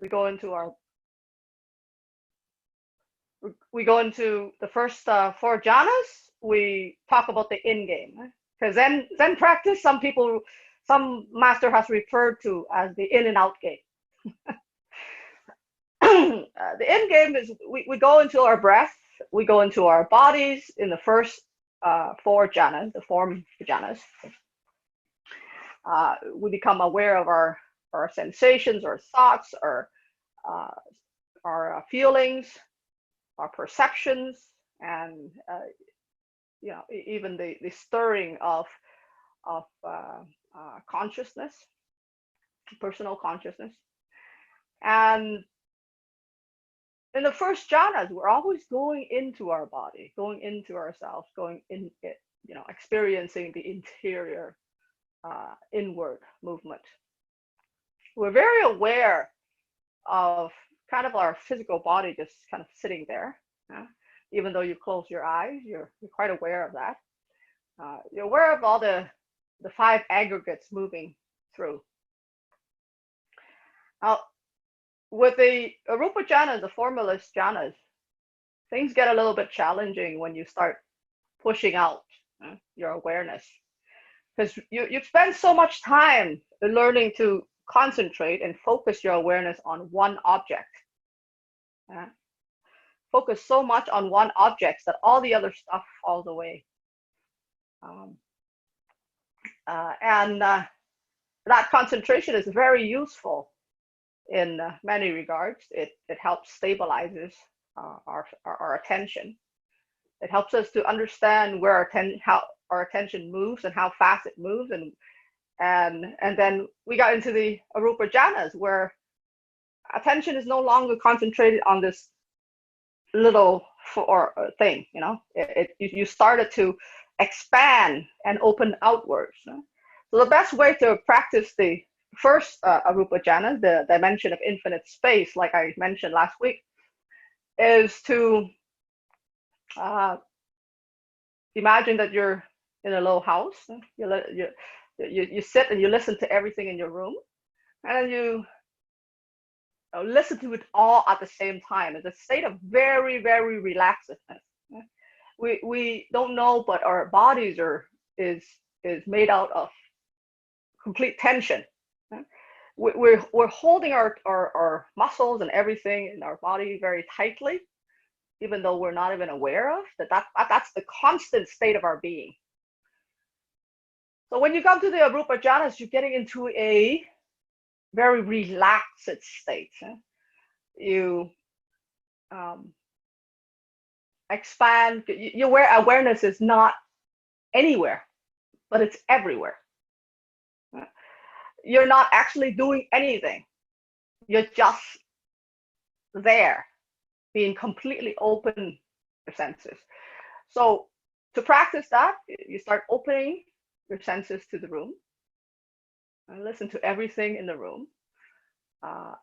we go into our we go into the first four jhanas. We talk about the in game, because Zen practice, some master has referred to as the in and out game. The end game is we go into our breath, we go into our bodies in the first four jhanas, the form jhanas. We become aware of our sensations, our thoughts, uh, our feelings, our perceptions, and even the stirring of consciousness, personal consciousness. And in the first jhanas, we're always going into our body, going into ourselves, going in it, experiencing the interior inward movement. We're very aware of kind of our physical body just kind of sitting there. Even though you close your eyes, you're quite aware of that. You're aware of all the five aggregates moving through. Now, with the Arupa jhanas, the formless jhanas, things get a little bit challenging when you start pushing out your awareness, because you spend so much time learning to concentrate and focus your awareness on one object. Focus so much on one object that all the other stuff falls away. And that concentration is very useful in many regards. It helps stabilizes our attention. It helps us to understand where how our attention moves and how fast it moves, and then we got into the Arupa jhanas, where attention is no longer concentrated on this little thing. You started to expand and open outwards. So the best way to practice the first Arupa jhana, the dimension of infinite space, like I mentioned last week, is to imagine that you're in a little house. You sit and you listen to everything in your room, and then you listen to it all at the same time. It's a state of very, very relaxedness. We don't know, but our bodies is made out of complete tension. We're holding our muscles and everything in our body very tightly, even though we're not even aware of that's the constant state of our being. So when you come to the Arupa jhanas, you're getting into a very relaxed state. You expand. Your awareness is not anywhere, but it's everywhere. You're not actually doing anything. You're just there, being completely open your senses. So to practice that, you start opening your senses to the room and listen to everything in the room,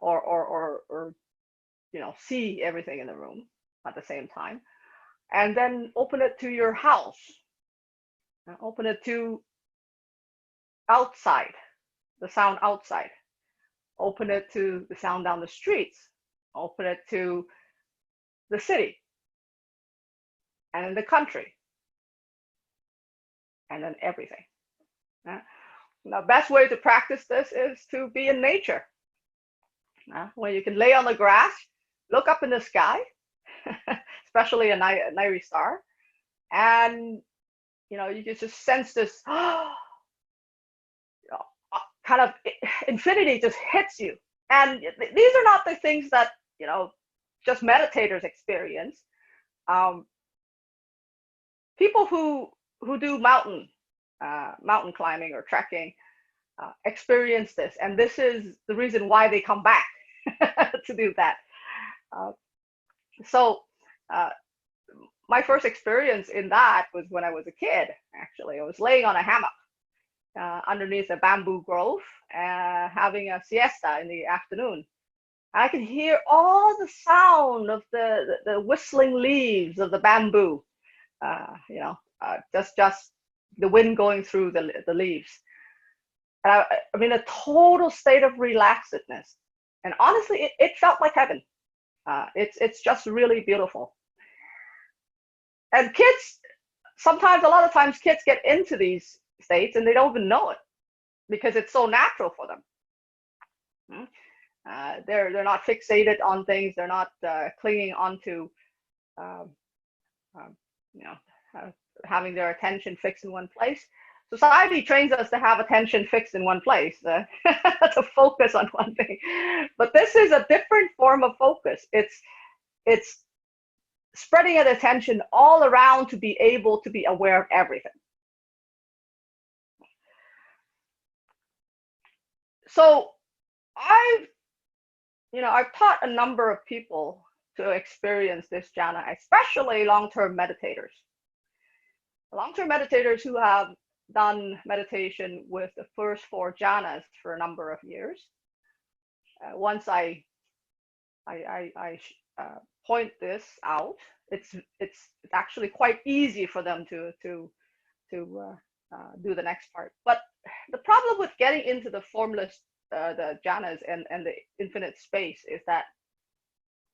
or see everything in the room at the same time, and then open it to your house, open it to outside, the sound outside, open it to the sound down the streets, open it to the city and the country, and then everything. The best way to practice this is to be in nature, where you can lay on the grass, look up in the sky, especially a nightly star, and you can just sense this kind of infinity just hits you. And these are not the things that just meditators experience. People who do mountain climbing or trekking experience this, and this is the reason why they come back to do that. So my first experience in that was when I was a kid. Actually, I was laying on a hammock underneath a bamboo grove, having a siesta in the afternoon. I can hear all the sound of the whistling leaves of the bamboo, just the wind going through the leaves. I'm in a total state of relaxedness. And honestly, it felt like heaven. It's just really beautiful. And kids, sometimes, a lot of times, kids get into these states and they don't even know it because it's so natural for them. They're not fixated on things. They're not clinging onto, um, you know, having their attention fixed in one place. Society trains us to have attention fixed in one place, to focus on one thing. But this is a different form of focus. It's spreading an attention all around to be able to be aware of everything. So I've taught a number of people to experience this jhana, especially long-term meditators. Long-term meditators who have done meditation with the first 4 jhanas for a number of years. Once I point this out, it's actually quite easy for them to do the next part. But the problem with getting into the formless, the jhanas and the infinite space is that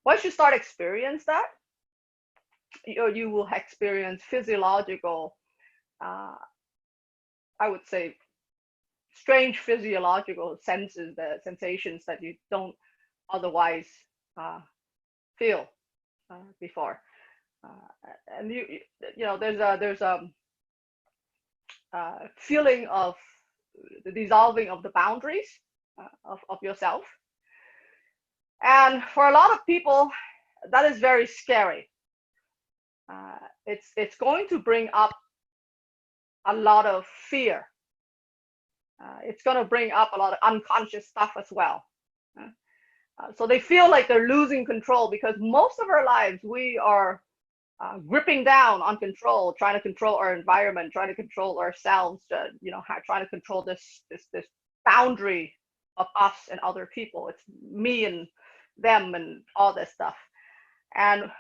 once you start experience that, you will experience physiological, I would say, strange physiological sensations that you don't otherwise feel before. And there's a feeling of the dissolving of the boundaries of yourself. And for a lot of people, that is very scary. It's going to bring up a lot of fear. It's going to bring up a lot of unconscious stuff as well. So they feel like they're losing control because most of our lives we are gripping down on control, trying to control our environment, trying to control ourselves, trying to control this boundary of us and other people. It's me and them and all this stuff. And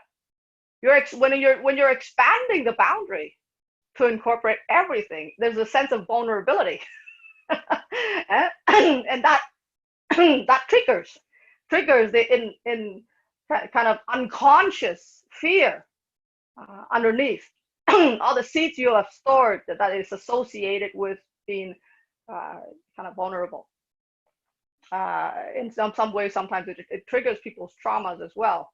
when you're expanding the boundary to incorporate everything, there's a sense of vulnerability, and that that triggers the in kind of unconscious fear underneath all the seeds you have stored that is associated with being kind of vulnerable. In some ways, sometimes it triggers people's traumas as well.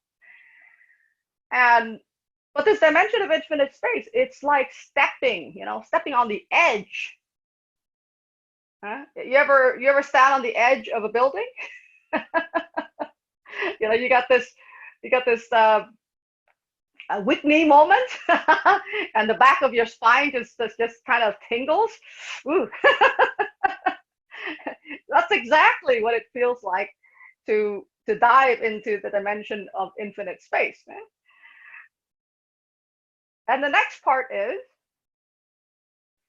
But this dimension of infinite space, it's like stepping on the edge. You ever stand on the edge of a building? You got this Whitney moment, and the back of your spine just kind of tingles. Ooh. That's exactly what it feels like to dive into the dimension of infinite space. And the next part is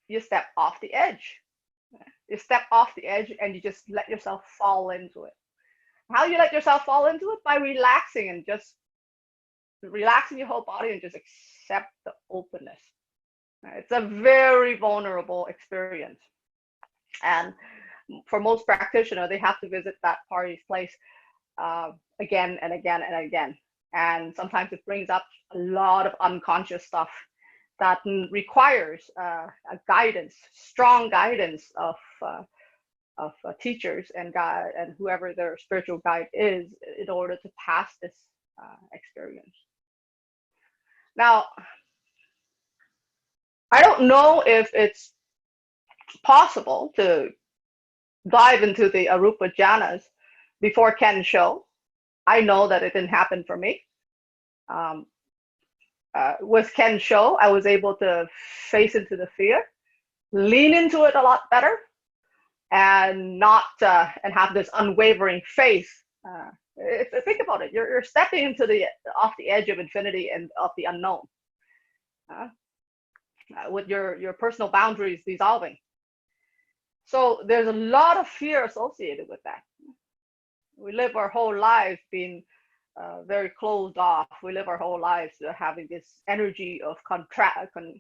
you step off the edge. You step off the edge and you just let yourself fall into it. How do you let yourself fall into it? By relaxing and just relaxing your whole body and just accept the openness. It's a very vulnerable experience. And for most practitioners, they have to visit that party's place again and again and again. And sometimes it brings up a lot of unconscious stuff that requires a guidance, strong guidance of teachers and God and whoever their spiritual guide is in order to pass this experience. Now, I don't know if it's possible to dive into the Arupa Jhanas before Kensho. I know that it didn't happen for me. With Kensho, I was able to face into the fear, lean into it a lot better, and not and have this unwavering faith. Think about it. You're stepping into off the edge of infinity and of the unknown, with your personal boundaries dissolving. So there's a lot of fear associated with that. We live our whole lives being very closed off. We live our whole lives having this energy of contraction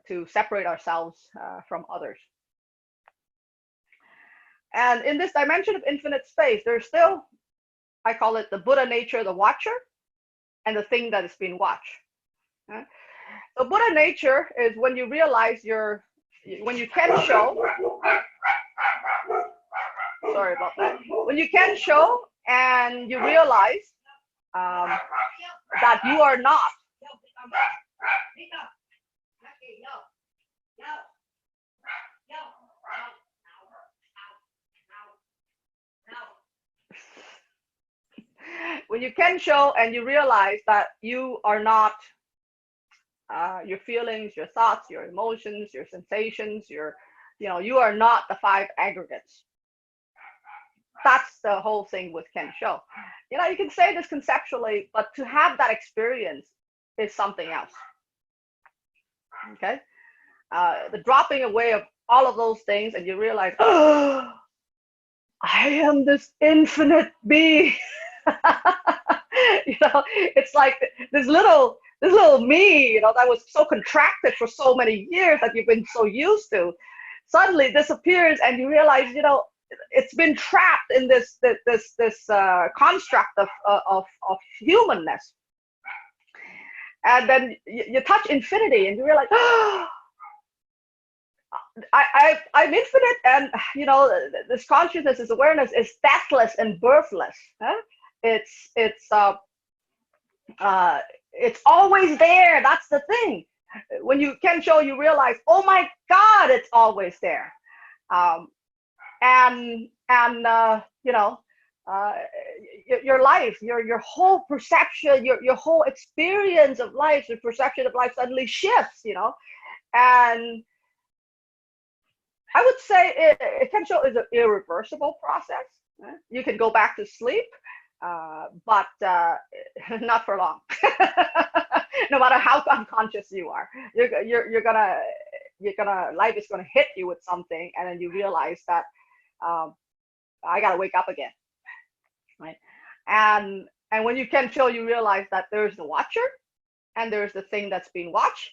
to separate ourselves from others. And in this dimension of infinite space, there's still, I call it the Buddha nature, the watcher, and the thing that is being watched. So Buddha nature is when you realize when you can show, sorry about that, when you can show and you realize that you are not. When you can show and you realize that you are not your feelings, your thoughts, your emotions, your sensations, you are not the five aggregates. That's the whole thing with Kensho. You can say this conceptually, but to have that experience is something else. Okay, the dropping away of all of those things, and you realize, oh, I am this infinite being. It's like this little me, that was so contracted for so many years that you've been so used to, suddenly disappears, and you realize, it's been trapped in this construct of humanness. And then you touch infinity, and you realize, oh, I'm infinite, and this consciousness, this awareness is deathless and birthless. It's always there. That's the thing. When you can show, you realize, oh my God, it's always there. Your life, your whole perception, your whole experience of life, your perception of life suddenly shifts. And I would say it can show is an irreversible process. You can go back to sleep, but not for long. No matter how unconscious you are, you're gonna life is gonna hit you with something, and then you realize that I gotta wake up again, right? And when you can show, you realize that there's the watcher, and there's the thing that's being watched,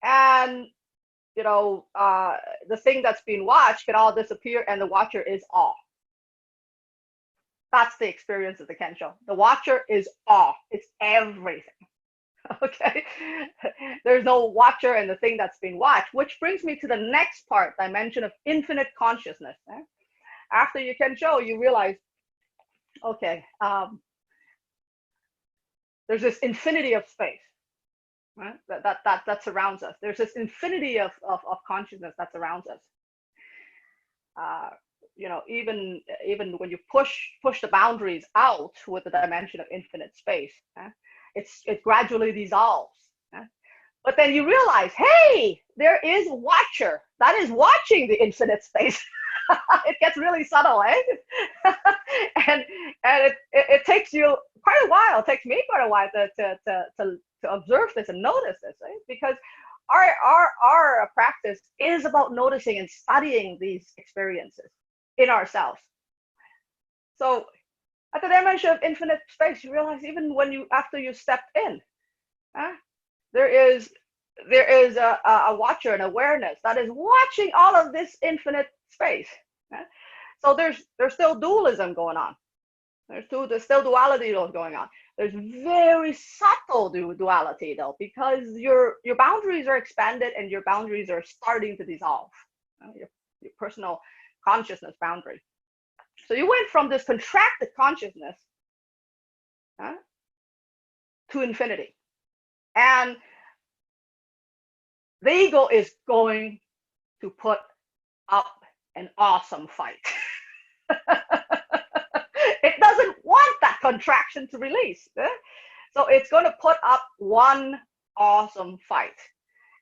and the thing that's being watched can all disappear, and the watcher is all. That's the experience of the Kensho. The watcher is all. It's everything. Okay? There's no watcher and the thing that's being watched, which brings me to the next part, dimension of infinite consciousness. After you Kensho, you realize, okay, there's this infinity of space. Right? That surrounds us. There's this infinity of consciousness that surrounds us. Even when you push the boundaries out with the dimension of infinite space, it gradually dissolves. But then you realize, hey, there is a watcher that is watching the infinite space. It gets really subtle, and it takes you quite a while. It takes me quite a while to observe this and notice this, right? Because our practice is about noticing and studying these experiences in ourselves. So at the dimension of infinite space, you realize even after you stepped in, there is a watcher, an awareness that is watching all of this infinite space. So there's still dualism going on. There's still duality going on. There's very subtle duality though, because your boundaries are expanded and your boundaries are starting to dissolve. Your personal consciousness boundary. So you went from this contracted consciousness to infinity. And the ego is going to put up an awesome fight. It doesn't want that contraction to release. So it's going to put up one awesome fight.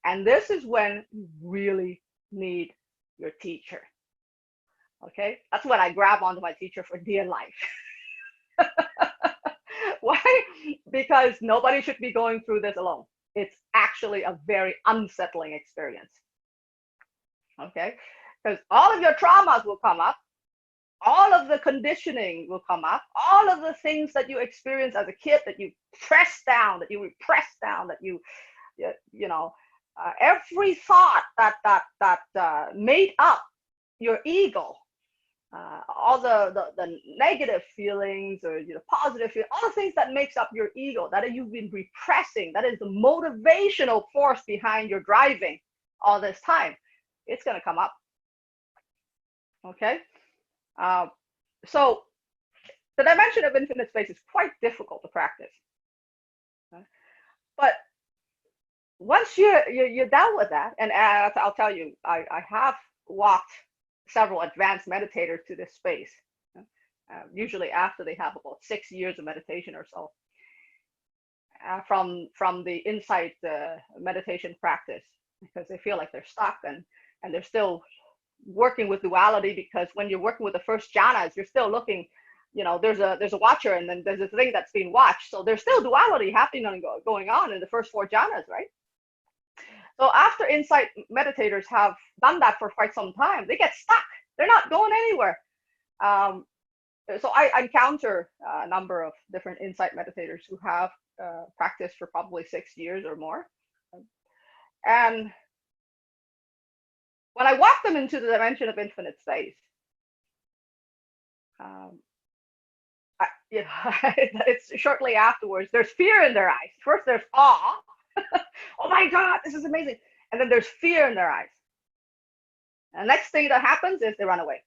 And this is when you really need your teacher. Okay, that's when I grab onto my teacher for dear life. Why? Because nobody should be going through this alone. It's actually a very unsettling experience. Okay, because all of your traumas will come up, all of the conditioning will come up, all of the things that you experienced as a kid that you pressed down, that you repressed down, that every thought that made up your ego all the negative feelings, or positive feelings, all the things that makes up your ego that you've been repressing, that is the motivational force behind your driving all this time, it's going to come up. Okay. So the dimension of infinite space is quite difficult to practice, but once you're done with that, and I'll tell you, I have walked several advanced meditators to this space, usually after they have about 6 years of meditation or so, from the insight meditation practice, because they feel like they're stuck, and they're still working with duality, because when you're working with the first jhanas, you're still looking, there's a watcher, and then there's a thing that's being watched. So there's still duality happening and going on in the first 4 jhanas, right? So after insight meditators have done that for quite some time, they get stuck. They're not going anywhere. So I encounter a number of different insight meditators who have practiced for probably 6 years or more. And when I walk them into the dimension of infinite space, it's shortly afterwards, there's fear in their eyes. First, there's awe. Oh my God, this is amazing. And then there's fear in their eyes. And the next thing that happens is they run away.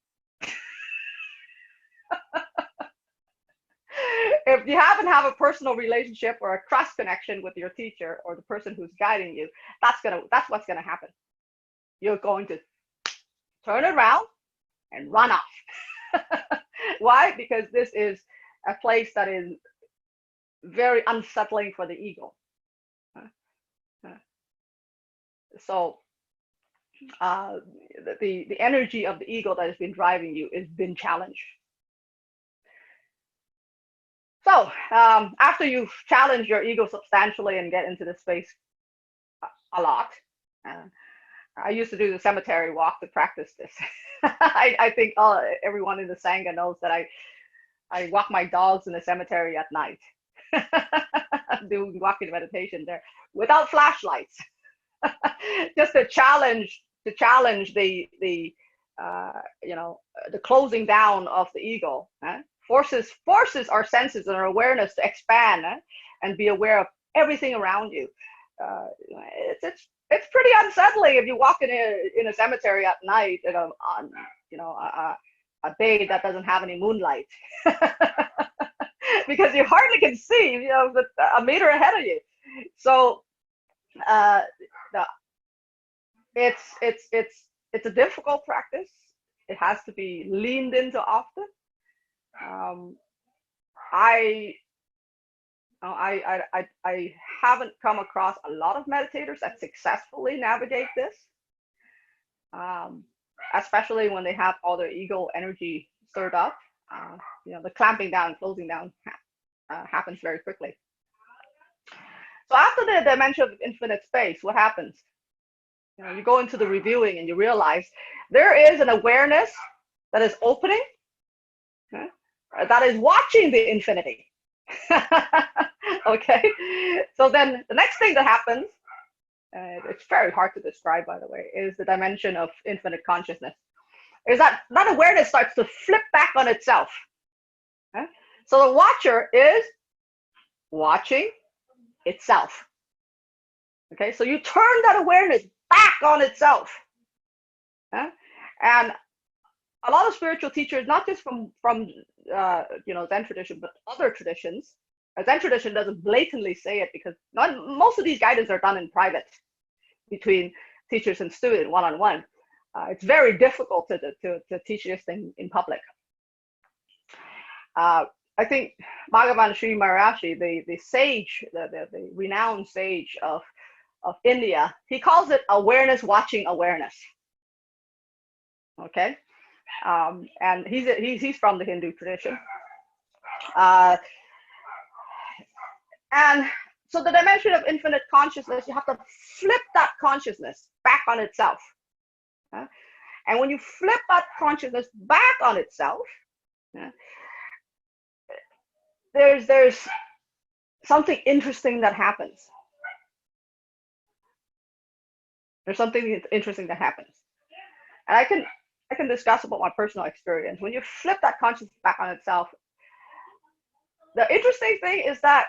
If you happen to have a personal relationship or a trust connection with your teacher or the person who's guiding you, that's what's gonna happen. You're going to turn around and run off. Why? Because this is a place that is very unsettling for the ego. So the energy of the ego that has been driving you has been challenged. So after you've challenged your ego substantially and get into the space a lot, I used to do the cemetery walk to practice this. I think everyone in the Sangha knows that I walk my dogs in the cemetery at night, doing walking meditation there without flashlights. Just to challenge the closing down of the ego, forces our senses and our awareness to expand, and be aware of everything around you. It's pretty unsettling if you walk in a cemetery at night on a day that doesn't have any moonlight, because you hardly can see a meter ahead of you. So it's a difficult practice. It has to be leaned into often. I haven't come across a lot of meditators that successfully navigate this, especially when they have all their ego energy stirred up. The clamping down, closing down happens very quickly. So after the dimension of infinite space, what happens? You go into the reviewing and you realize there is an awareness that is opening, that is watching the infinity. Okay, so then the next thing that happens, it's very hard to describe, by the way, is the dimension of infinite consciousness. Is that awareness starts to flip back on itself. So the watcher is watching itself. Okay, so you turn that awareness back on itself. And a lot of spiritual teachers, not just from Zen tradition, but other traditions. Zen tradition doesn't blatantly say it, because most of these guidance are done in private between teachers and student, one-on-one. It's very difficult to teach this thing in public. I think Bhagavan Sri Maharaji, the sage, the renowned sage of India, he calls it awareness watching awareness. Okay, and he's from the Hindu tradition. And so the dimension of infinite consciousness, you have to flip that consciousness back on itself. And when you flip that consciousness back on itself, there's something interesting that happens. There's something interesting that happens. And I can discuss about my personal experience. When you flip that consciousness back on itself, the interesting thing is that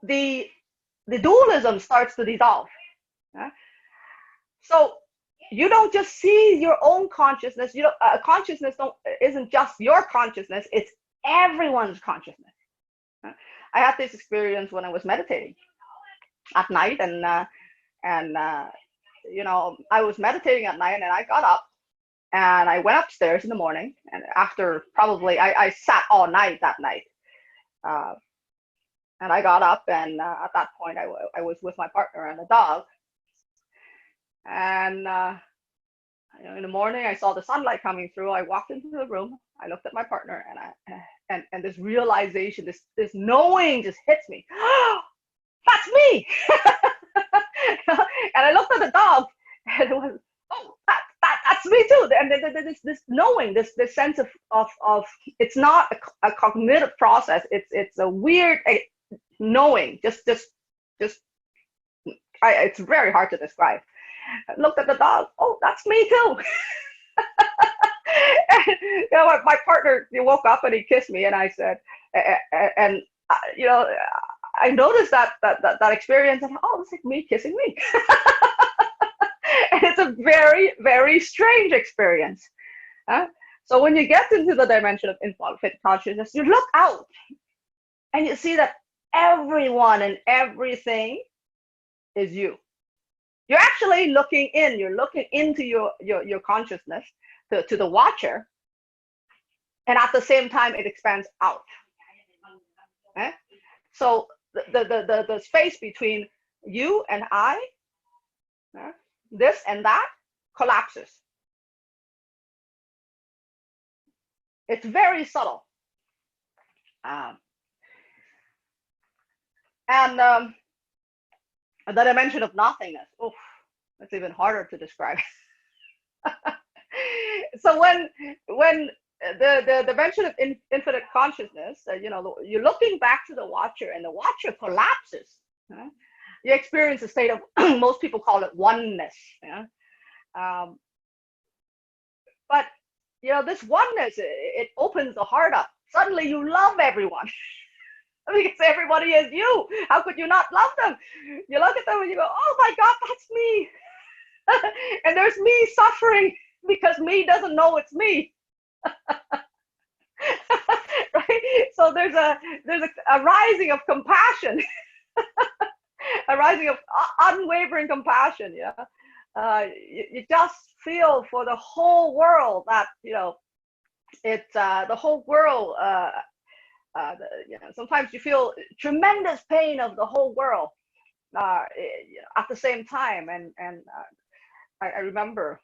the dualism starts to dissolve. Yeah? So you don't just see your own consciousness. You know, consciousness isn't just your consciousness. It's everyone's consciousness. Yeah? I had this experience when I was meditating at night, and you know, I was meditating at night, and I got up and I went upstairs in the morning. And after probably I sat all night that night. And I got up, and at that point, I was with my partner and the dog. And you know, in the morning, I saw the sunlight coming through. I walked into the room. I looked at my partner, and this realization, this knowing, just hits me. That's me. And I looked at the dog, and it was, oh, that's me too. And this knowing, this sense of it's not a cognitive process. It's a weird knowing, it's very hard to describe. I looked at the dog. Oh, that's me too. And, you know, my partner, he woke up and he kissed me, and I said, and you know, I noticed that experience, and oh, it's like me kissing me. And it's a very, very strange experience. So when you get into the dimension of infinite consciousness, you look out and you see that everyone and everything is you. You're actually looking in. You're looking into your consciousness to the watcher, and at the same time, it expands out. Okay? So the space between you and I, this and that, collapses. It's very subtle. And the dimension of nothingness, oof, that's even harder to describe. So when the dimension of infinite consciousness, you know, you're looking back to the watcher, and the watcher collapses. You experience a state of, most people call it oneness. Yeah? But you know, this oneness, it opens the heart up. Suddenly you love everyone. Because everybody is you. How could you not love them? You look at them and you go, oh my God, that's me. And there's me suffering because me doesn't know it's me. Right? So there's a rising of compassion. A rising of unwavering compassion. Yeah. You just feel for the whole world that, you know, it's the whole world. You know, sometimes you feel tremendous pain of the whole world at the same time, and I remember,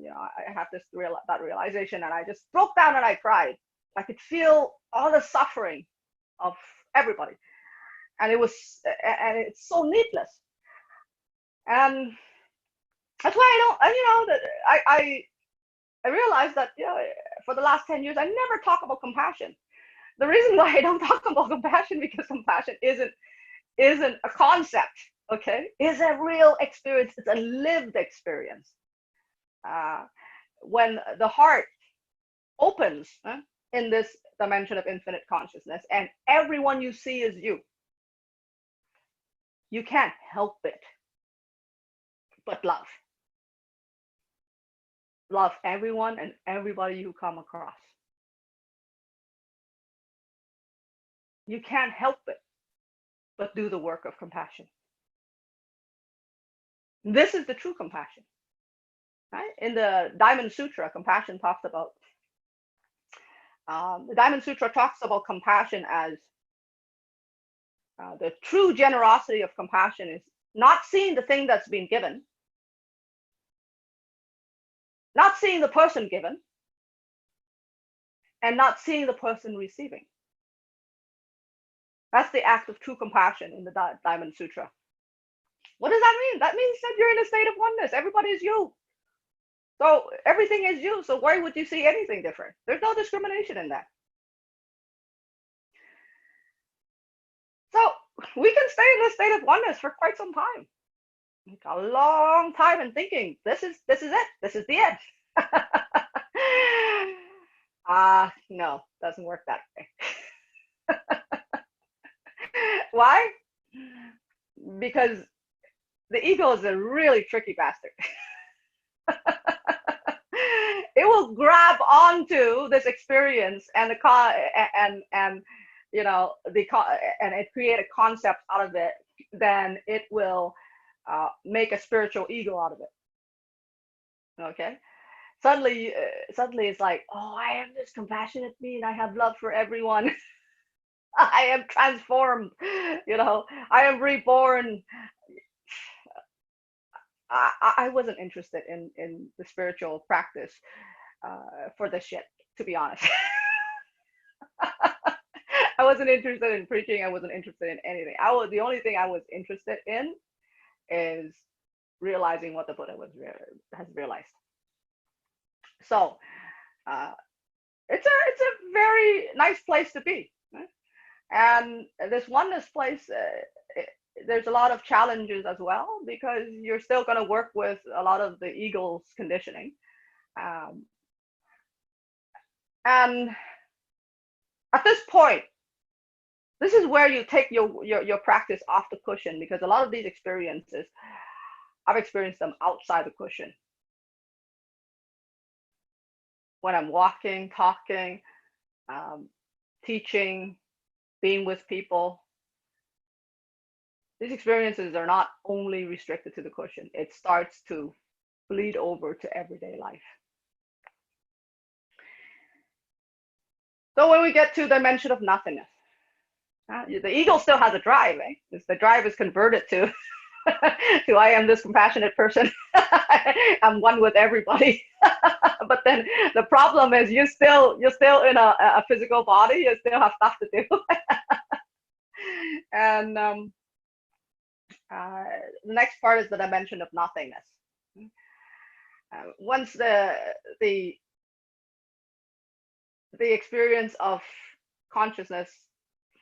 you know, I had that realization, and I just broke down and I cried. I could feel all the suffering of everybody, and it's so needless. And that's why I don't, you know, that I realized that, you know, for the last 10 years I never talk about compassion. The reason why I don't talk about compassion, because compassion isn't a concept, okay? It's a real experience. It's a lived experience. When the heart opens in this dimension of infinite consciousness, and everyone you see is you, you can't help it but love. Love everyone and everybody you come across. You can't help it but do the work of compassion. This is the true compassion. Right? In the Diamond Sutra, compassion talks about, the Diamond Sutra talks about compassion as the true generosity of compassion is not seeing the thing that's been given, not seeing the person given, and not seeing the person receiving. That's the act of true compassion in the Diamond Sutra. What does that mean? That means that you're in a state of oneness. Everybody is you. So everything is you. So why would you see anything different? There's no discrimination in that. So we can stay in this state of oneness for quite some time. A long time and thinking, this is it. This is the end. No, doesn't work that way. Why? Because the ego is a really tricky bastard. It will grab onto this experience and and and it create a concept out of it. Then it will make a spiritual ego out of it. Okay. Suddenly it's like, oh, I am this compassionate being. I have love for everyone. I am transformed. I am reborn. I wasn't interested in the spiritual practice for this shit, to be honest. I wasn't interested in preaching. I wasn't interested in anything. The only thing I was interested in is realizing what the Buddha has realized. So it's a very nice place to be, right? And this oneness place, there's a lot of challenges as well, because you're still going to work with a lot of the ego's conditioning, and at this point, this is where you take your practice off the cushion, because a lot of these experiences, I've experienced them outside the cushion. When I'm walking, talking, teaching, being with people, these experiences are not only restricted to the cushion. It starts to bleed over to everyday life. So when we get to the dimension of nothingness, the ego still has a drive. The drive is converted to to I am this compassionate person. I'm one with everybody. But then the problem is you're still in a physical body. You still have stuff to do. And the next part is the dimension of nothingness. Once the experience of consciousness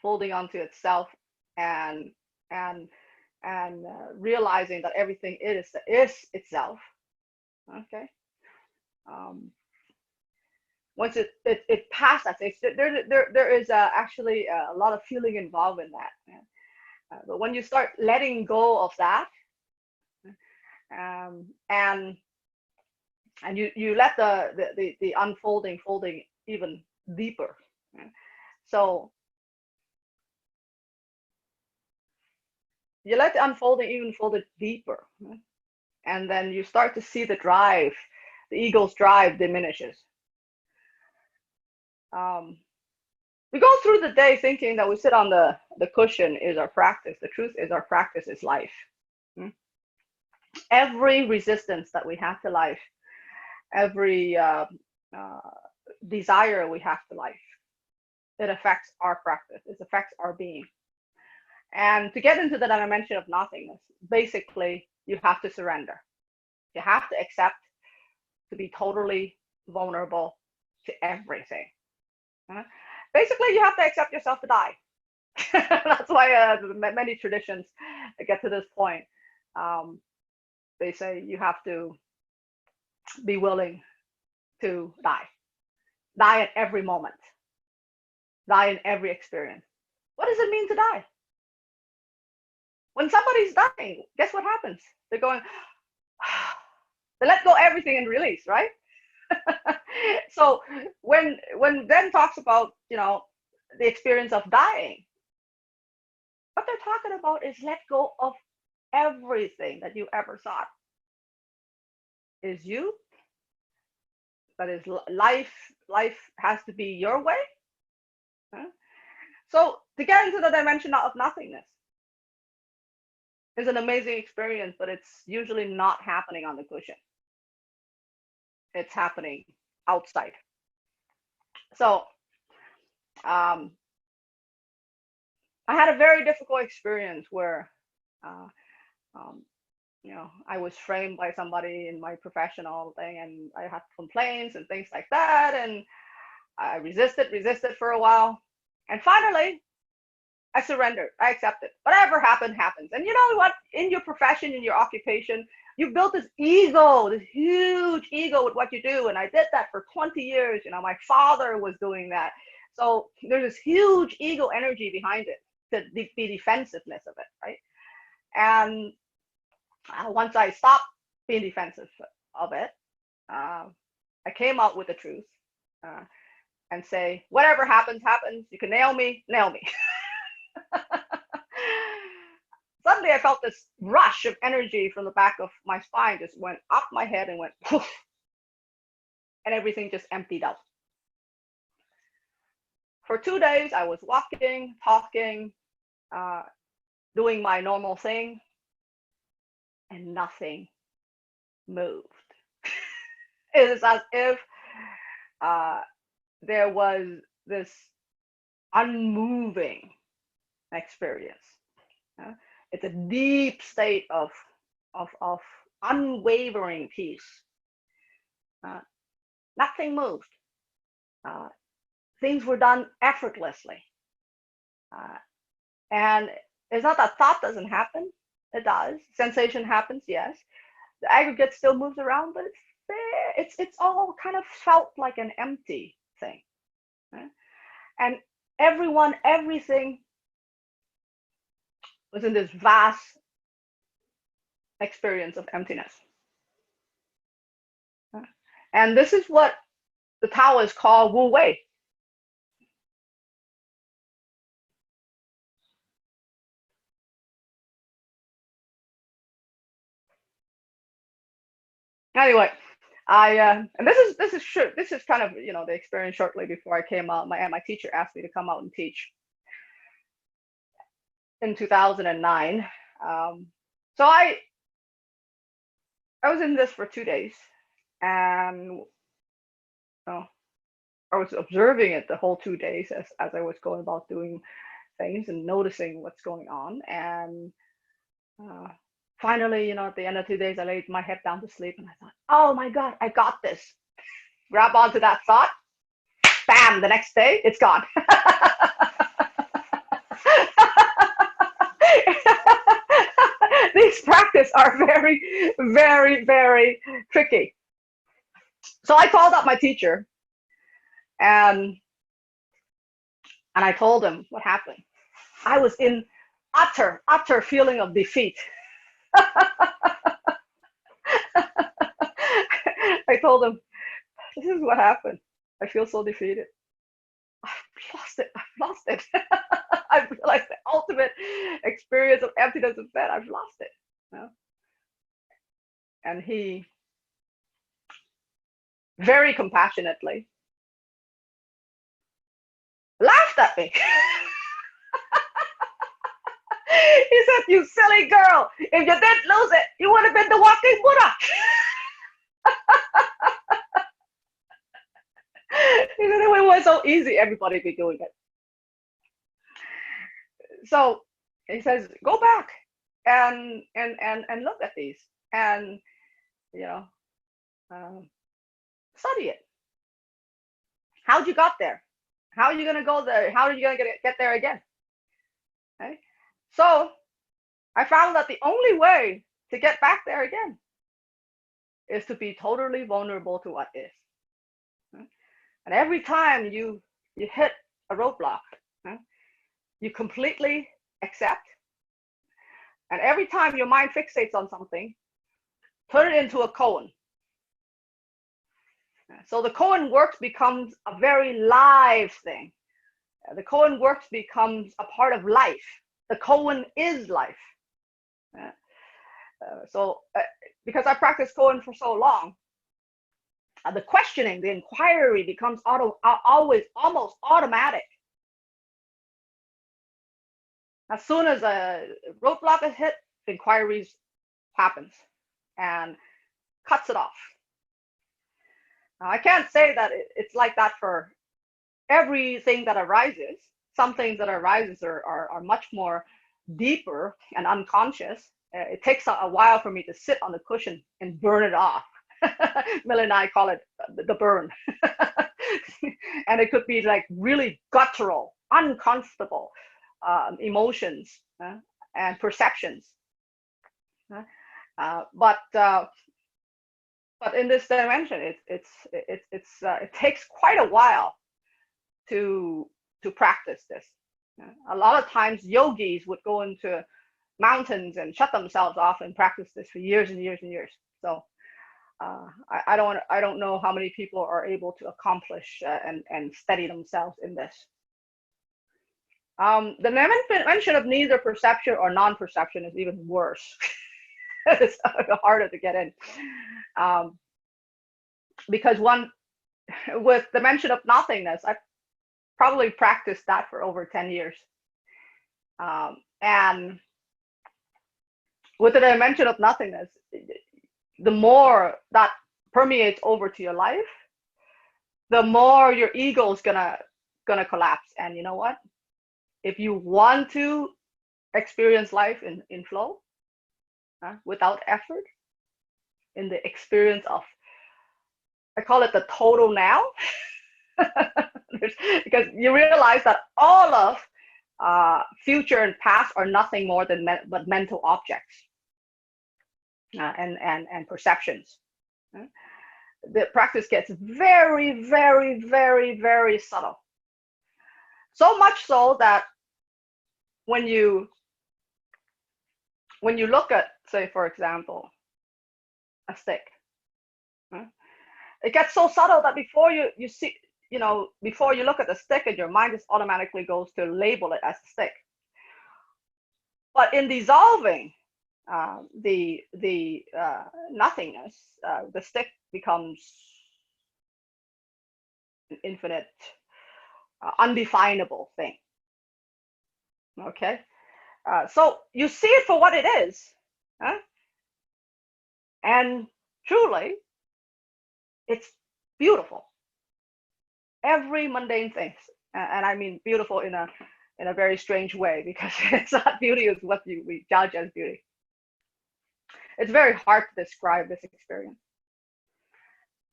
folding onto itself and realizing that everything is itself. Okay. Once it passed that stage, there is actually a lot of feeling involved in that. But when you start letting go of that, and you let the unfolding folding even deeper. So you let the unfolding even fold it deeper, and then you start to see the drive, the ego's drive diminishes. We go through the day thinking that we sit on the cushion is our practice. The truth is our practice is life. Every resistance that we have to life, every desire we have to life, it affects our practice. It affects our being. And to get into the dimension of nothingness, basically, you have to surrender. You have to accept to be totally vulnerable to everything. Basically, you have to accept yourself to die. That's why many traditions get to this point. They say you have to be willing to die. Die at every moment. Die in every experience. What does it mean to die? When somebody's dying, guess what happens? They're going, they let go everything and release, right? So when Zen talks about, the experience of dying, what they're talking about is let go of everything that you ever thought is you. That is life. Life has to be your way. So to get into the dimension of nothingness is an amazing experience, but it's usually not happening on the cushion. It's happening outside. So I had a very difficult experience where I was framed by somebody in my professional thing, and I had complaints and things like that, and I resisted for a while, and finally I surrendered. I accepted. Whatever happened, happens. And you know what? In your profession, in your occupation, you built this ego, this huge ego with what you do. And I did that for 20 years. You know, my father was doing that. So there's this huge ego energy behind it, the defensiveness of it, right? And once I stopped being defensive of it, I came out with the truth and say, whatever happens, happens. You can nail me, nail me. Suddenly I felt this rush of energy from the back of my spine, just went up my head and went poof, and everything just emptied out. For 2 days, I was walking, talking, doing my normal thing, and nothing moved. It is as if there was this unmoving experience. It's a deep state of unwavering peace. Nothing moved. Things were done effortlessly. And it's not that thought doesn't happen. It does. Sensation happens, yes. The aggregate still moves around, but it's there. It's all kind of felt like an empty thing. And everyone, everything was in this vast experience of emptiness. And this is what the Taoists call Wu Wei. Anyway, and this is kind of, you know, the experience shortly before I came out. My teacher asked me to come out and teach in 2009. So I was in this for 2 days, and I was observing it the whole 2 days as I was going about doing things and noticing what's going on. And finally, you know, at the end of 2 days, I laid my head down to sleep, and I thought, oh my God, I got this. Grab onto that thought, bam, the next day, it's gone. These practices are very, very, very tricky. So I called up my teacher, and I told him what happened. I was in utter feeling of defeat. I told him, this is what happened. I feel so defeated. I've lost it. I've lost it. I realized the ultimate experience of emptiness is that I've lost it. You know? And he very compassionately laughed at me. He said, you silly girl, if you didn't lose it, you would have been the walking Buddha. He said, if it was so easy, everybody be doing it. So he says, go back and look at these, and you know, study it. How'd you got there? How are you gonna go there? How are you gonna get there again? Okay. So I found that the only way to get back there again is to be totally vulnerable to what is. And every time you hit a roadblock, you completely accept. And every time your mind fixates on something, turn it into a koan. So the koan works becomes a very live thing. The koan works becomes a part of life. The koan is life. So because I practiced koan for so long, the questioning, the inquiry becomes always almost automatic. As soon as a roadblock is hit, the inquiries happens and cuts it off. Now, I can't say that it's like that for everything that arises. Some things that arises are much more deeper and unconscious. It takes a while for me to sit on the cushion and burn it off. Millie and I call it the burn. And it could be like really guttural, uncomfortable, emotions and perceptions. But in this dimension, it takes quite a while to practice this. A lot of times, yogis would go into mountains and shut themselves off and practice this for years and years and years. So I don't know how many people are able to accomplish and steady themselves in this. The dimension of neither perception or non-perception is even worse. It's harder to get in, because with dimension of nothingness, I probably practiced that for over 10 years. And with the dimension of nothingness, the more that permeates over to your life, the more your ego is gonna collapse. And you know what? If you want to experience life in flow, without effort, in the experience of, I call it the total now, because you realize that all of future and past are nothing more than but mental objects and perceptions. The practice gets very, very, very, very subtle. So much so that when you look at, say, for example, a stick, it gets so subtle that before you see, before you look at the stick, and your mind just automatically goes to label it as a stick. But in dissolving the nothingness, the stick becomes an infinite, undefinable thing. Okay, so you see it for what it is, and truly, it's beautiful. Every mundane thing, and I mean beautiful in a very strange way, because it's not beauty is what we judge as beauty. It's very hard to describe this experience,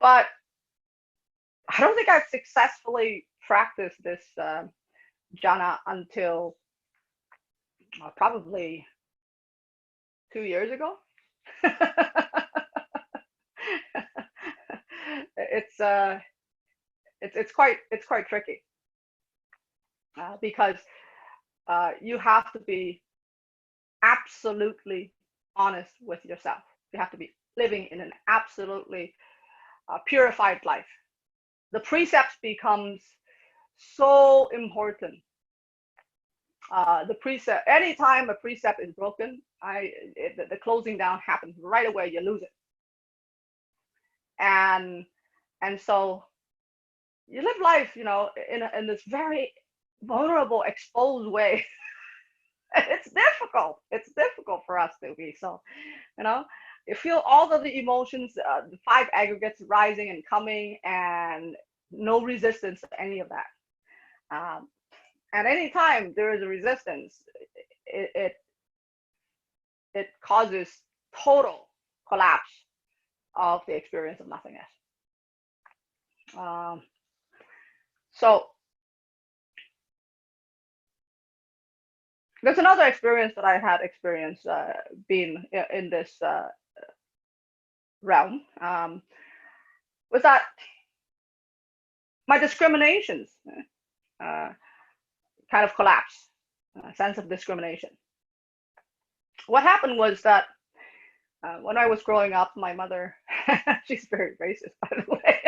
but I don't think I've successfully practiced this jhana until probably 2 years ago. It's quite tricky, because you have to be absolutely honest with yourself. You have to be living in an absolutely purified life. The precepts becomes so important. The precept, anytime a precept is broken, the closing down happens right away. You lose it, and so you live life, in this very vulnerable, exposed way. It's difficult. It's difficult for us to be so. You feel all of the emotions, the 5 aggregates rising and coming, and no resistance to any of that. At any time there is a resistance, it causes total collapse of the experience of nothingness. So there's another experience that I had experienced being in this realm, was that my discriminations kind of collapsed, sense of discrimination. What happened was that when I was growing up, my mother, she's very racist, by the way.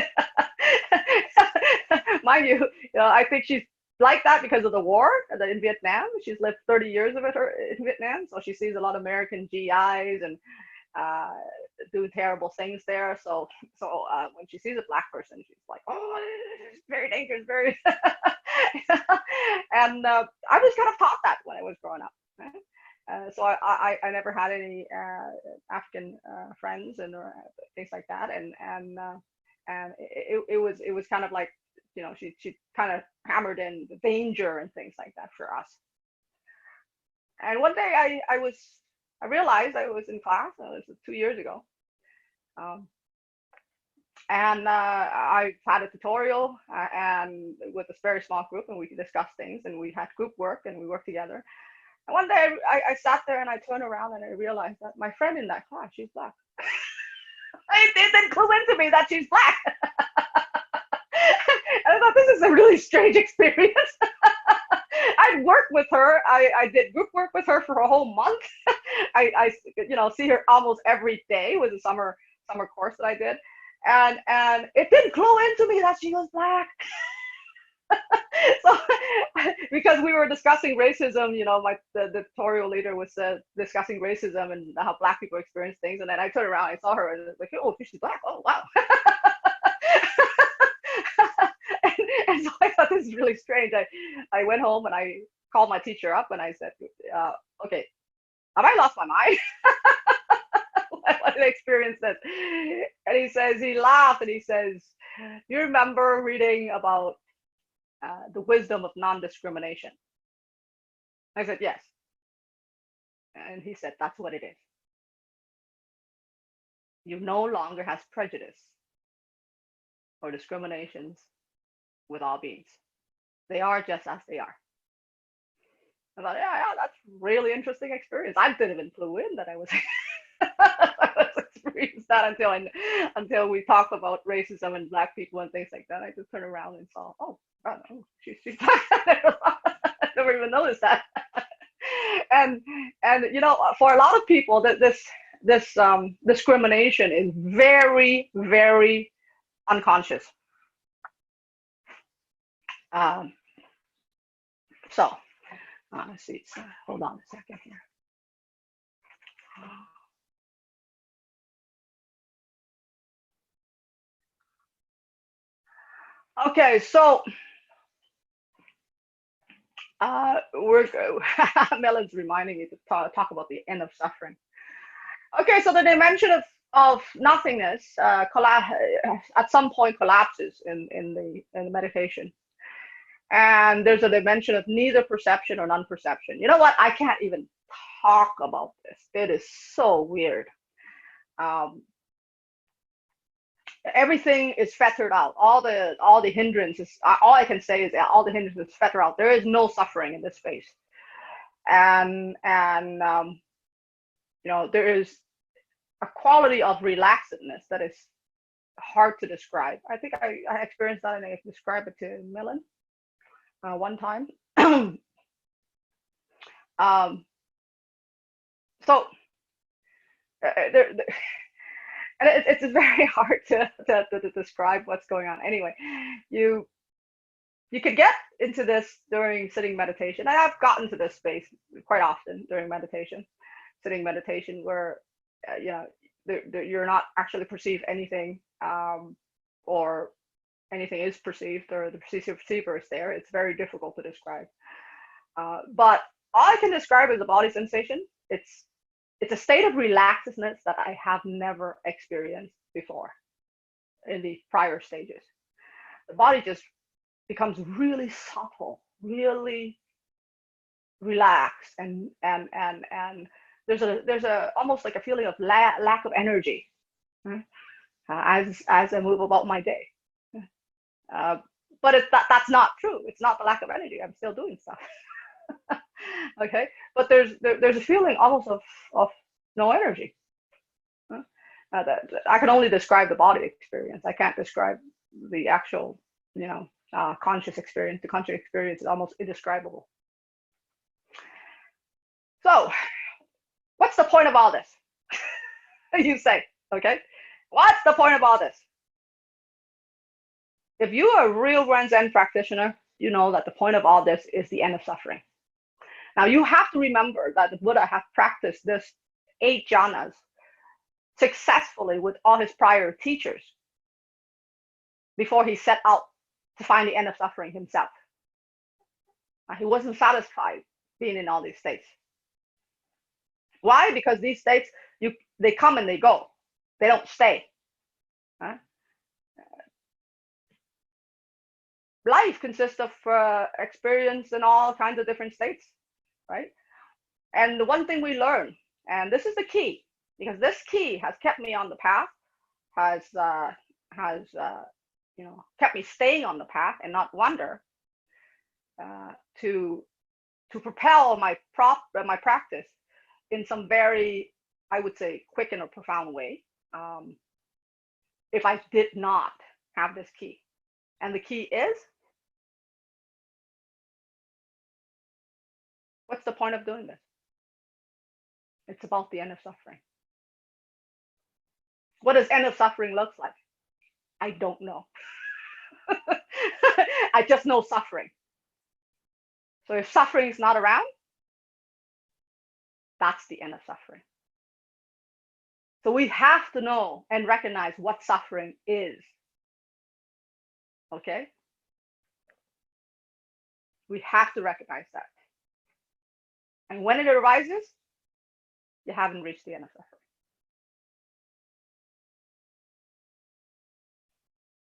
Mind you, I think she's like that because of the war in Vietnam. She's lived 30 years of it in Vietnam, so she sees a lot of American GIs and do terrible things there. So when she sees a black person, she's like, "Oh, it's very dangerous, very." And I was kind of taught that when I was growing up. Right? So I never had any African friends and things like that, and it was kind of like, she kind of hammered in the danger and things like that for us. And one day I realized I was in class. It was 2 years ago. And I had a tutorial and with a very small group, and we could discuss things, and we had group work, and we worked together. And one day I sat there and I turned around and I realized that my friend in that class, she's black. It didn't clue into me that she's black. And I thought, this is a really strange experience. I'd worked with her. I did group work with her for a whole month. I see her almost every day. It was a summer course that I did. And it didn't clue into me that she was black. So because we were discussing racism, the tutorial leader was discussing racism and how black people experience things, and then I turned around, I saw her, and I was like, oh, she's black. Oh, wow. and so I thought, this is really strange. I went home and I called my teacher up and I said, okay, have I lost my mind? What did I experience this? And he laughed and he says, you remember reading about the wisdom of non-discrimination? I said, yes. And he said, that's what it is. You no longer have prejudice or discriminations with all beings. They are just as they are. I thought, yeah, that's really interesting experience. I didn't even clue in that I was experienced that until we talked about racism and black people and things like that. I just turned around and saw, oh, God, no, she's black. I never even noticed that. and for a lot of people, that this discrimination is very, very unconscious. So let's see. Hold on a second here. Okay, so Melon's reminding me to talk about the end of suffering. Okay, so the dimension of nothingness at some point collapses in the meditation. And there's a dimension of neither perception or non-perception. You know what? I can't even talk about this. It is so weird. Everything is fettered out. All the hindrances. All I can say is that all the hindrances fetter out. There is no suffering in this space, and there is a quality of relaxedness that is hard to describe. I think I experienced that, and I described it to Millen one time. So and it's very hard to describe what's going on. Anyway, you could get into this during sitting meditation. And I've gotten to this space quite often during sitting meditation, where you're not actually perceive anything, or anything is perceived, or the perceiver is there. It's very difficult to describe. But all I can describe is a body sensation. It's a state of relaxedness that I have never experienced before in the prior stages. The body just becomes really supple, really relaxed, and there's a almost like a feeling of lack of energy as I move about my day. But that's not true. It's not the lack of energy. I'm still doing stuff. Okay, but there's a feeling almost of no energy. That I can only describe the body experience. I can't describe the actual, conscious experience. The conscious experience is almost indescribable. So, what's the point of all this? You say, okay? What's the point of all this? If you are a real Zen practitioner, you know that the point of all this is the end of suffering. Now, you have to remember that the Buddha has practiced this 8 jhanas successfully with all his prior teachers before he set out to find the end of suffering himself. He wasn't satisfied being in all these states. Why? Because these states, they come and they go. They don't stay. Life consists of experience in all kinds of different states, right? And the one thing we learn, and this is the key, because this key has kept me on the path, has has kept me staying on the path and not wander, to propel my practice in some very, I would say, quick and a profound way, if I did not have this key. And the key is, what's the point of doing this? It's about the end of suffering. What does end of suffering look like? I don't know. I just know suffering. So if suffering is not around, that's the end of suffering. So we have to know and recognize what suffering is. Okay? We have to recognize that. And when it arises, you haven't reached the end of suffering.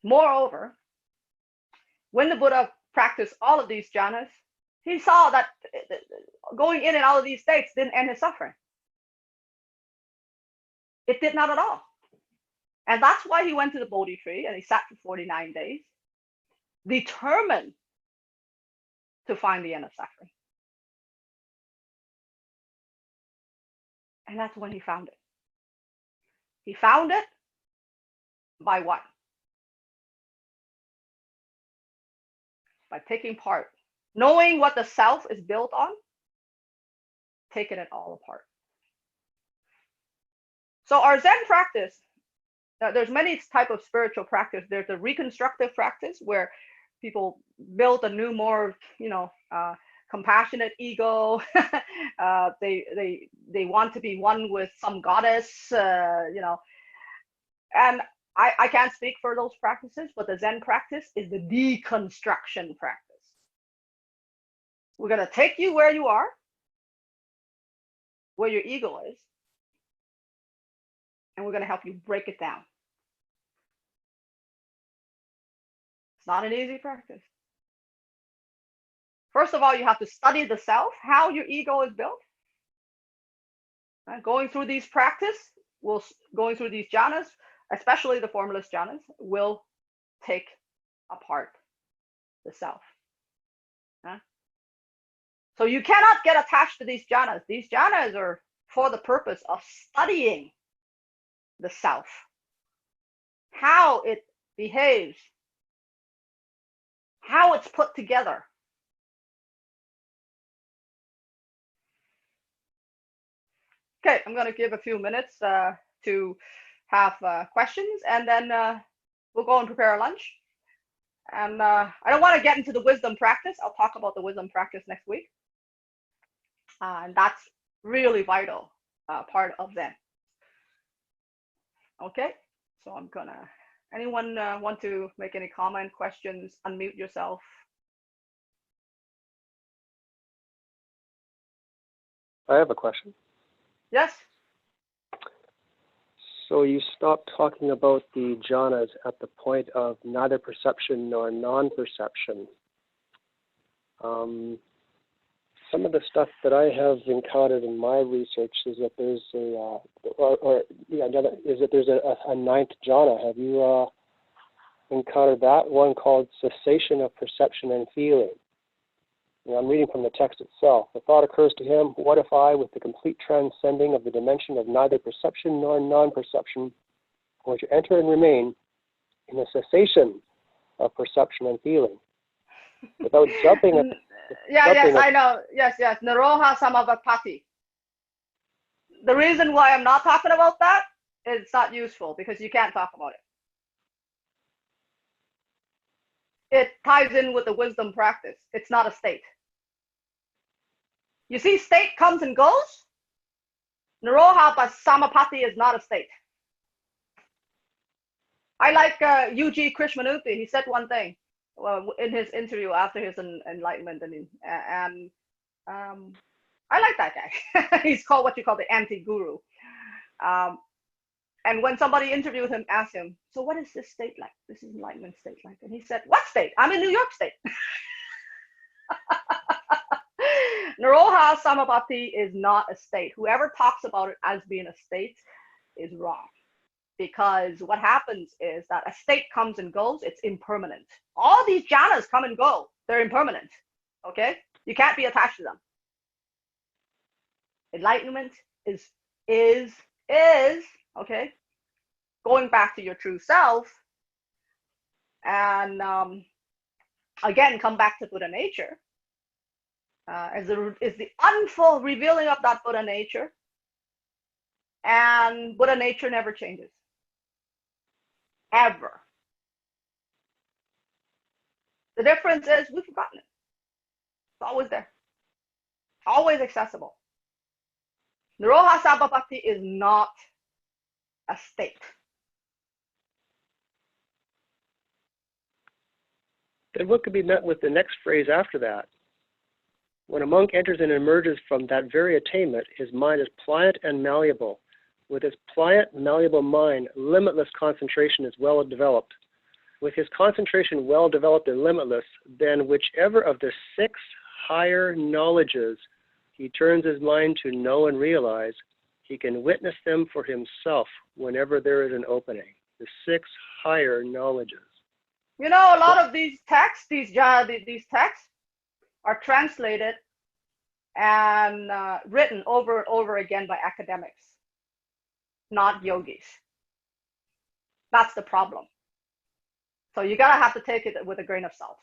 Moreover, when the Buddha practiced all of these jhanas, he saw that going in and out of these states didn't end his suffering. It did not at all. And that's why he went to the Bodhi tree and he sat for 49 days, determined to find the end of suffering. And that's when he found it. He found it by what? By taking part. Knowing what the self is built on, taking it all apart. So our Zen practice, there's many types of spiritual practice. There's a reconstructive practice where people build a new, more, compassionate ego. They want to be one with some goddess, And I can't speak for those practices, but the Zen practice is the deconstruction practice. We're going to take you where you are, where your ego is, and we're going to help you break it down. It's not an easy practice. First of all, you have to study the self, how your ego is built. Going through these going through these jhanas, especially the formless jhanas, will take apart the self. So you cannot get attached to these jhanas. These jhanas are for the purpose of studying the self, how it behaves, how it's put together. Okay, I'm going to give a few minutes to have questions, and then we'll go and prepare our lunch. And I don't want to get into the wisdom practice. I'll talk about the wisdom practice next week. And that's really vital part of Zen. Okay, so I'm gonna, anyone want to make any comment, questions, unmute yourself. I have a question. Yes. So you stopped talking about the jhanas at the point of neither perception nor non-perception. Some of the stuff that I have encountered in my research is that there's a ninth jhana. Have you encountered that one called cessation of perception and feeling? And I'm reading from the text itself. The thought occurs to him, what if I, with the complete transcending of the dimension of neither perception nor non-perception, were to enter and remain in the cessation of perception and feeling, without jumping at... I know. Yes. Niroha samavapati. The reason why I'm not talking about that is it's not useful, because you can't talk about it. It ties in with the wisdom practice. It's not a state. You see, state comes and goes. Niroha samapati is not a state. I like U.G. Krishnamurti. He said one thing in his interview after his enlightenment, and I like that guy. He's called what you call the anti-guru. And when somebody interviewed him, asked him, so what is this state like? This is enlightenment state like? And he said, what state? I'm in New York State. Niroha samapati is not a state. Whoever talks about it as being a state is wrong. because what happens is that a state comes and goes, it's impermanent. All these jhanas come and go, they're impermanent. Okay? You can't be attached to them. Enlightenment is, okay, going back to your true self, and again, come back to Buddha nature, is the unfold revealing of that Buddha nature, and Buddha nature never changes, ever. The difference is we've forgotten it. It's always there, always accessible. Nirodha Sabhapati is not a state. Then what could be met with the next phrase after that? When a monk enters and emerges from that very attainment, his mind is pliant and malleable. With his pliant, malleable mind, limitless concentration is well developed. With his concentration well developed and limitless, then whichever of the 6 higher knowledges he turns his mind to know and realize, he can witness them for himself whenever there is an opening. The 6 higher knowledges. You know, a lot of these texts, these texts are translated and written over and over again by academics, not yogis. That's the problem. So you gotta have to take it with a grain of salt.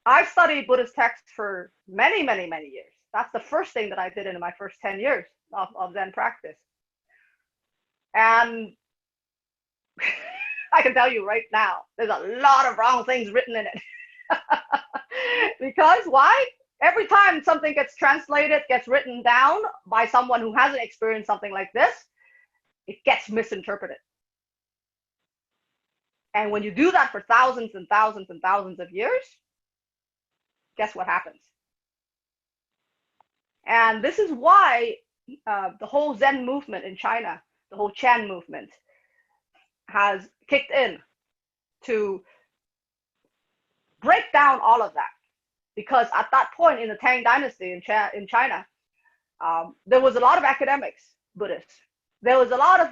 I've studied Buddhist texts for many, many, many years. That's the first thing that I did in my first 10 years of Zen practice. And I can tell you right now, there's a lot of wrong things written in it. Because why? Every time something gets translated, gets written down by someone who hasn't experienced something like this, it gets misinterpreted. And when you do that for thousands and thousands and thousands of years, guess what happens? And this is why the whole Zen movement in China, the whole Chan movement, has kicked in to break down all of that. Because at that point in the Tang Dynasty in China, there was a lot of academics, Buddhists. There was a lot of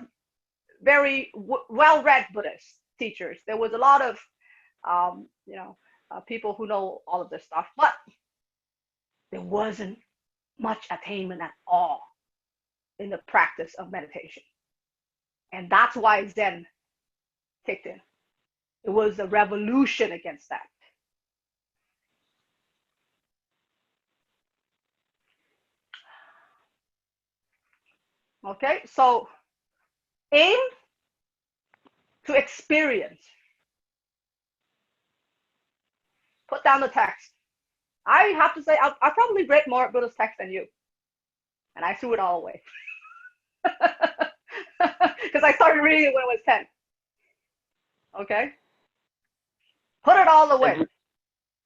very well-read Buddhist teachers. There was a lot of, people who know all of this stuff, but there wasn't much attainment at all in the practice of meditation. And that's why Zen kicked in. It was a revolution against that. Okay, so aim to experience. Put down the text. I have to say, I probably read more Buddhist text than you. And I threw it all away. Because I started reading it when I was 10. Okay? Put it all away.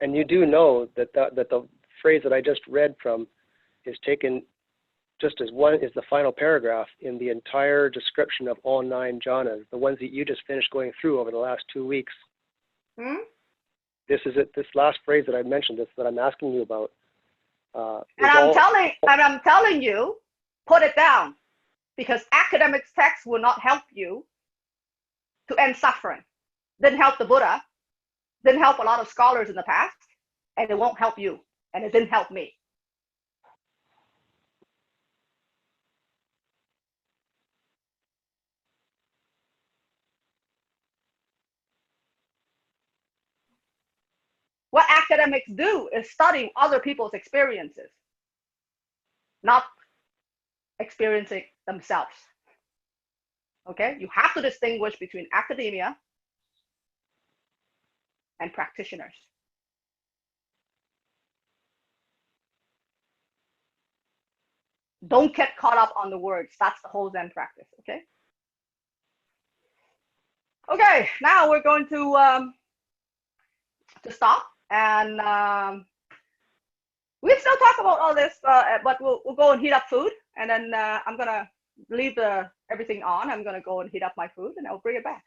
And you do know that the phrase that I just read from is taken just as one is the final paragraph in the entire description of all 9 jhanas, the ones that you just finished going through over the last 2 weeks. This is it. This last phrase that I mentioned, this that I'm asking you about. And I'm telling you, put it down, because academic texts will not help you to end suffering. Didn't help the Buddha. Didn't help a lot of scholars in the past, and it won't help you, and it didn't help me. What academics do is study other people's experiences, not experiencing themselves. Okay? You have to distinguish between academia and practitioners. Don't get caught up on the words. That's the whole Zen practice. Okay? Okay, now we're going to stop, and we can still talk about all this, but we'll go and heat up food, and then I'm gonna leave everything on. I'm gonna go and heat up my food, and I'll bring it back.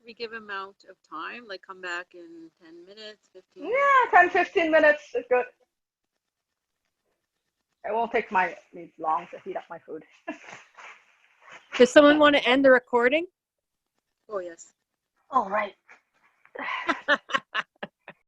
we give amount of time? Like come back in 10 minutes, 15 minutes? Yeah, 10, 15 minutes is good. It won't take me long to heat up my food. Does someone want to end the recording? Oh, yes. All right.